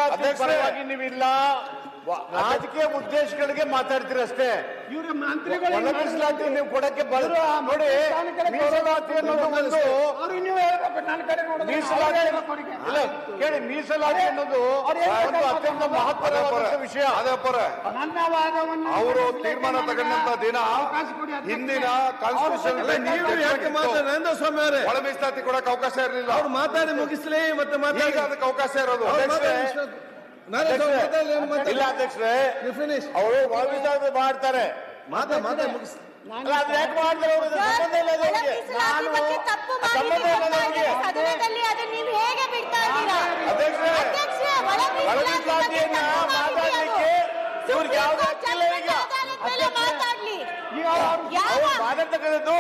ಮೀಸಲಾತಿ ಪರವಾಗಿ ನೀವಿಲ್ಲ, ರಾಜಕೀಯ ಉದ್ದೇಶಗಳಿಗೆ ಮಾತಾಡ್ತೀರಷ್ಟೇ. ಇವ್ರ ಮಂತ್ರಿಗಳು ಒಳ ಮೀಸಲಾತಿ ನೀವು ಕೊಡಕ್ಕೆ ಬರೋದು ನೋಡಿ. ಮೀಸಲಾತಿ ಅನ್ನೋದು ಒಂದು ಇಲ್ಲ ಕೇಳಿ, ಮೀಸಲಾತಿ ಅನ್ನೋದು ಒಂದು ಅತ್ಯಂತ ಮಹತ್ವದ ವಿಷಯ. ನನ್ನ ವಾದವನ್ನು ಅವರು ತೀರ್ಮಾನ ತಗೊಂಡಂತ ದಿನ ಹಿಂದಿನ ಕಾನ್ಸ್ಟಿಟ್ಯೂಷನ್ ಒಳ ಮೀಸಲಾತಿ ಕೊಡಕ್ಕೆ ಅವಕಾಶ ಇರಲಿಲ್ಲ. ಅವ್ರು ಮಾತಾಡಿ ಮುಗಿಸ್ಲಿ, ಮತ್ತೆ ಈಗ ಅದಕ್ಕೆ ಅವಕಾಶ ಇರೋದು. ಇಲ್ಲ ಅಧ್ಯಕ್ಷರೇ, ಅವರು ಒಳ ಮೀಸಲಾತಿ ಮಾಡ್ತಾರೆ. ಮುಗಿಸ್ ಅದು ಯಾಕೆ ಮಾಡ್ತಾರೆ? ಅವ್ರಿಗೆ ಸಂಬಂಧ ಇಲ್ಲ ಅದಕ್ಕೆ. ಸಂಬಂಧ ಇಲ್ಲ ನಮಗೆ. ಅಧ್ಯಕ್ಷರೇ, ಒಳ ಮೀಸಲಾತಿಯನ್ನ ಮಾತಾಡ್ಲಿಕ್ಕೆ ಇವ್ರಿಗೆ ಯಾವ್ದು ಹಕ್ಕಿಲ್ಲ. ಈಗ ಅವ್ರು ಮಾತಾಡ್ತಕ್ಕಂಥದ್ದು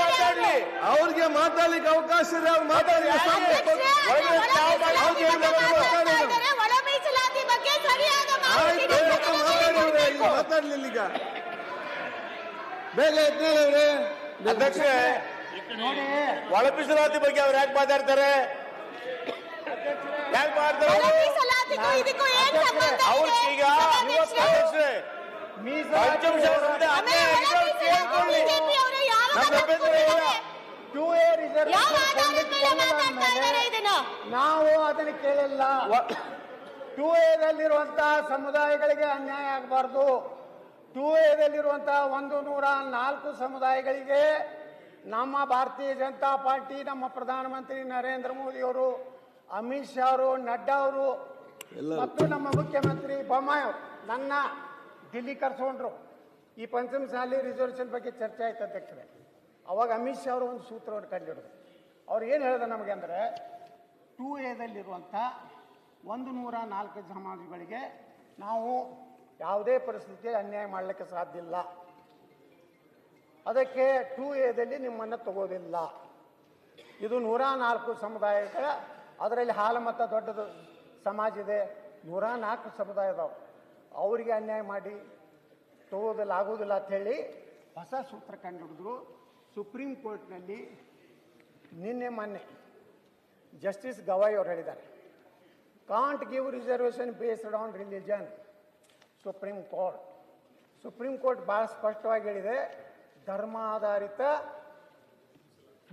ಮಾತಾಡ್ಲಿ, ಅವ್ರಿಗೆ ಮಾತಾಡ್ಲಿಕ್ಕೆ ಅವಕಾಶ ಇದೆ. ಅವ್ರು ಮಾತಾಡಿ ಮಾತಾಡ್ಲಿಲ್ಲ. ಈಗ ಬೇಗ ಎದ್ದೇಳವ್ರೆ. ಅಧ್ಯಕ್ಷರೇ, ಒಳ ಮೀಸಲಾತಿ ಬಗ್ಗೆ ಅವ್ರು ಯಾಕೆ ಮಾತಾಡ್ತಾರೆ? ಯಾಕೆ ಮಾಡ್ತಾರೆ ಅವ್ರು? ಈಗ ಅಧ್ಯಕ್ಷರೇ, ನಾವು ಅದನ್ನು ಕೇಳಿಲ್ಲ. 2A ಸಮುದಾಯಗಳಿಗೆ ಅನ್ಯಾಯ ಆಗಬಾರ್ದು. 2A 104 ಸಮುದಾಯಗಳಿಗೆ ನಮ್ಮ ಭಾರತೀಯ ಜನತಾ ಪಾರ್ಟಿ, ನಮ್ಮ ಪ್ರಧಾನಮಂತ್ರಿ ನರೇಂದ್ರ ಮೋದಿ ಅವರು, ಅಮಿತ್ ಶಾ ಅವರು, ನಡ್ಡಾ ಅವರು ಮತ್ತು ನಮ್ಮ ಮುಖ್ಯಮಂತ್ರಿ ಬೊಮ್ಮಾಯಿ ಅವರು ನನ್ನ ದಿಲ್ಲಿ ಕರ್ಸ್ಕೊಂಡ್ರು. ಈ ಪಂಚಮಸಾಲಿ ರಿಸರ್ವೇಷನ್ ಬಗ್ಗೆ ಚರ್ಚೆ ಆಯ್ತು ಅಧ್ಯಕ್ಷರೇ. ಅವಾಗ ಅಮಿತ್ ಶಾ ಅವರು ಒಂದು ಸೂತ್ರವನ್ನು ಕಂಡುಹಿಡಿದ್ರು. ಅವ್ರು ಏನು ಹೇಳಿದ್ರು ನಮಗೆ ಅಂದರೆ, 2A 104 ಸಮಾಜಗಳಿಗೆ ನಾವು ಯಾವುದೇ ಪರಿಸ್ಥಿತಿಯಲ್ಲಿ ಅನ್ಯಾಯ ಮಾಡಲಿಕ್ಕೆ ಸಾಧ್ಯ ಇಲ್ಲ. ಅದಕ್ಕೆ 2A ನಿಮ್ಮನ್ನು ತಗೋದಿಲ್ಲ. ಇದು 104 ಸಮುದಾಯಗಳ, ಅದರಲ್ಲಿ ಹಾಲಮತ ದೊಡ್ಡದು ಸಮಾಜ ಇದೆ, 104 ಸಮುದಾಯದವರು. ಅವರಿಗೆ ಅನ್ಯಾಯ ಮಾಡಿ ತಗೋದಿಲ್ಲ, ಆಗೋದಿಲ್ಲ ಅಂಥೇಳಿ ಹೊಸ ಸೂತ್ರ ಕಂಡುಹಿಡಿದ್ರು. ಸುಪ್ರೀಂ ಕೋರ್ಟ್ನಲ್ಲಿ ಮೊನ್ನೆ ಜಸ್ಟಿಸ್ ಗವಾಯಿ ಅವರು ಹೇಳಿದ್ದಾರೆ, can't give reservation based on religion. Supreme court ಭಾಳ ಸ್ಪಷ್ಟವಾಗಿ ಹೇಳಿದೆ, ಧರ್ಮಾಧಾರಿತ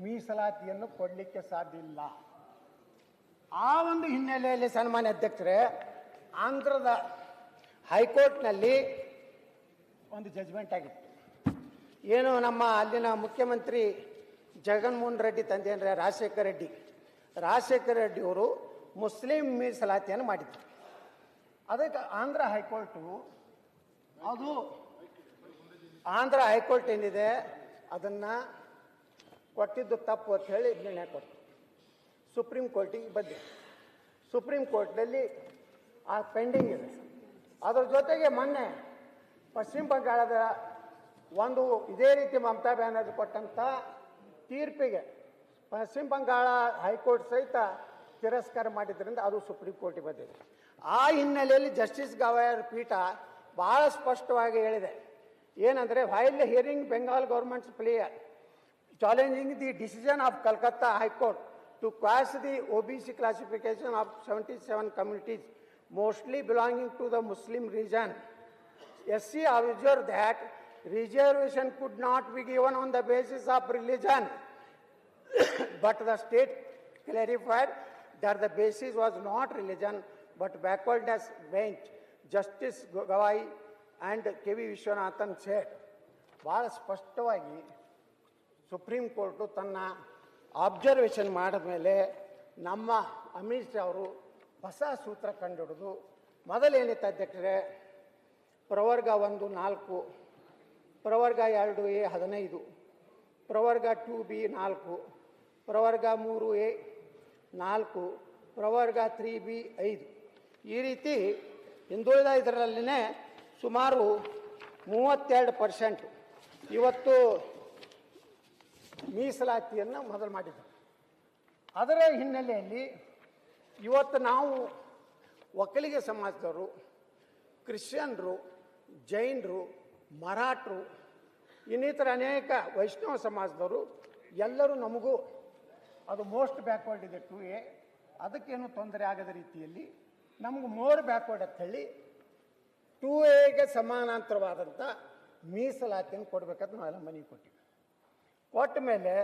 ಮೀಸಲಾತಿಯನ್ನು ಕೊಡಲಿಕ್ಕೆ ಸಾಧ್ಯ ಇಲ್ಲ. ಆ ಒಂದು ಹಿನ್ನೆಲೆಯಲ್ಲಿ ಸನ್ಮಾನ್ಯ ಅಧ್ಯಕ್ಷರೇ, ಆಂಧ್ರದ ಹೈಕೋರ್ಟ್ನಲ್ಲಿ ಒಂದು ಜಜ್ಮೆಂಟ್ ಆಗಿತ್ತು. ಏನು ನಮ್ಮ ಅಲ್ಲಿನ ಮುಖ್ಯಮಂತ್ರಿ ಜಗನ್ಮೋಹನ್ ರೆಡ್ಡಿ ತಂದೆ ಅಂದರೆ ರಾಜಶೇಖರ ರೆಡ್ಡಿ ಅವರು ಮುಸ್ಲಿಂ ಮೀಸಲಾತಿಯನ್ನು ಮಾಡಿದ್ರು. ಅದಕ್ಕೆ ಆಂಧ್ರ ಹೈಕೋರ್ಟ್ ಏನಿದೆ ಅದನ್ನು ಕೊಟ್ಟಿದ್ದು ತಪ್ಪು ಅಂತ ಹೇಳಿ ನಿರ್ಣಯ ಕೊಟ್ಟು ಸುಪ್ರೀಂ ಕೋರ್ಟಿಗೆ ಬಂದೆ. ಸುಪ್ರೀಂ ಕೋರ್ಟ್ನಲ್ಲಿ ಆ ಪೆಂಡಿಂಗ್ ಇದೆ. ಅದರ ಜೊತೆಗೆ ಮೊನ್ನೆ ಪಶ್ಚಿಮ ಬಂಗಾಳದ ಒಂದು ಇದೇ ರೀತಿ ಮಮತಾ ಬ್ಯಾನರ್ಜಿ ಕೊಟ್ಟಂಥ ತೀರ್ಪಿಗೆ ಪಶ್ಚಿಮ ಬಂಗಾಳ ಹೈಕೋರ್ಟ್ ಸಹಿತ ತಿರಸ್ಕಾರ ಮಾಡಿದ್ರಿಂದ ಅದು ಸುಪ್ರೀಂ ಕೋರ್ಟಿಗೆ ಬಂದಿದೆ. ಆ ಹಿನ್ನೆಲೆಯಲ್ಲಿ ಜಸ್ಟಿಸ್ ಗವಾಯರ್ ಪೀಠ ಭಾಳ ಸ್ಪಷ್ಟವಾಗಿ ಹೇಳಿದೆ. ಏನಂದರೆ, while hearing Bengal governments player challenging the decision of Calcutta high court to quash the OBC classification of 77 communities, mostly belonging to the Muslim region. SC observed that reservation could not be given on the basis of religion, but the state clarified that the basis was not religion but backwardness bench. Justice Gawai and KV Vishwanathan said. ಭಾಳ ಸ್ಪಷ್ಟವಾಗಿ supreme court ತನ್ನ observation ಮಾಡಿದ ಮೇಲೆ ನಮ್ಮ ಅಮಿತ್ ಶಾ ಅವರು ಹೊಸ ಸೂತ್ರ ಕಂಡುಹಿಡಿದು, ಮೊದಲೇನಿತ್ತು ಅಧ್ಯಕ್ಷರೇ, ಪ್ರವರ್ಗ 1 4, ಪ್ರವರ್ಗ 2A 15, ಪ್ರವರ್ಗ 2B 4, ಪ್ರವರ್ಗ 3A 4, ಪ್ರವರ್ಗ 3B 5, ಈ ರೀತಿ ಹಿಂದುಳಿದ ಇದರಲ್ಲಿನೇ ಸುಮಾರು 32% ಇವತ್ತು ಮೀಸಲಾತಿಯನ್ನು ಮೊದಲು ಮಾಡಿದ್ರು. ಅದರ ಹಿನ್ನೆಲೆಯಲ್ಲಿ ಇವತ್ತು ನಾವು ಒಕ್ಕಲಿಗ ಸಮಾಜದವರು, ಕ್ರಿಶ್ಚಿಯನ್ರು, ಜೈನರು, ಮರಾಠರು, ಇನ್ನಿತರ ಅನೇಕ ವೈಷ್ಣವ ಸಮಾಜದವರು ಎಲ್ಲರೂ ನಮಗೂ ಅದು ಮೋಸ್ಟ್ ಬ್ಯಾಕ್ವರ್ಡ್ ಇದೆ 2A. ಅದಕ್ಕೇನು ತೊಂದರೆ ಆಗದ ರೀತಿಯಲ್ಲಿ ನಮ್ಗೆ ಮೋರ್ ಬ್ಯಾಕ್ವರ್ಡ್ ಅಂತ ಹೇಳಿ 2Aಗೆ ಸಮಾನಾಂತರವಾದಂಥ ಮೀಸಲಾತಿಯನ್ನು ಕೊಡ್ಬೇಕಂತ ನಾವೆಲ್ಲ ಮನವಿ ಕೊಟ್ಟಿವಿ. ಕೊಟ್ಟ ಮೇಲೆ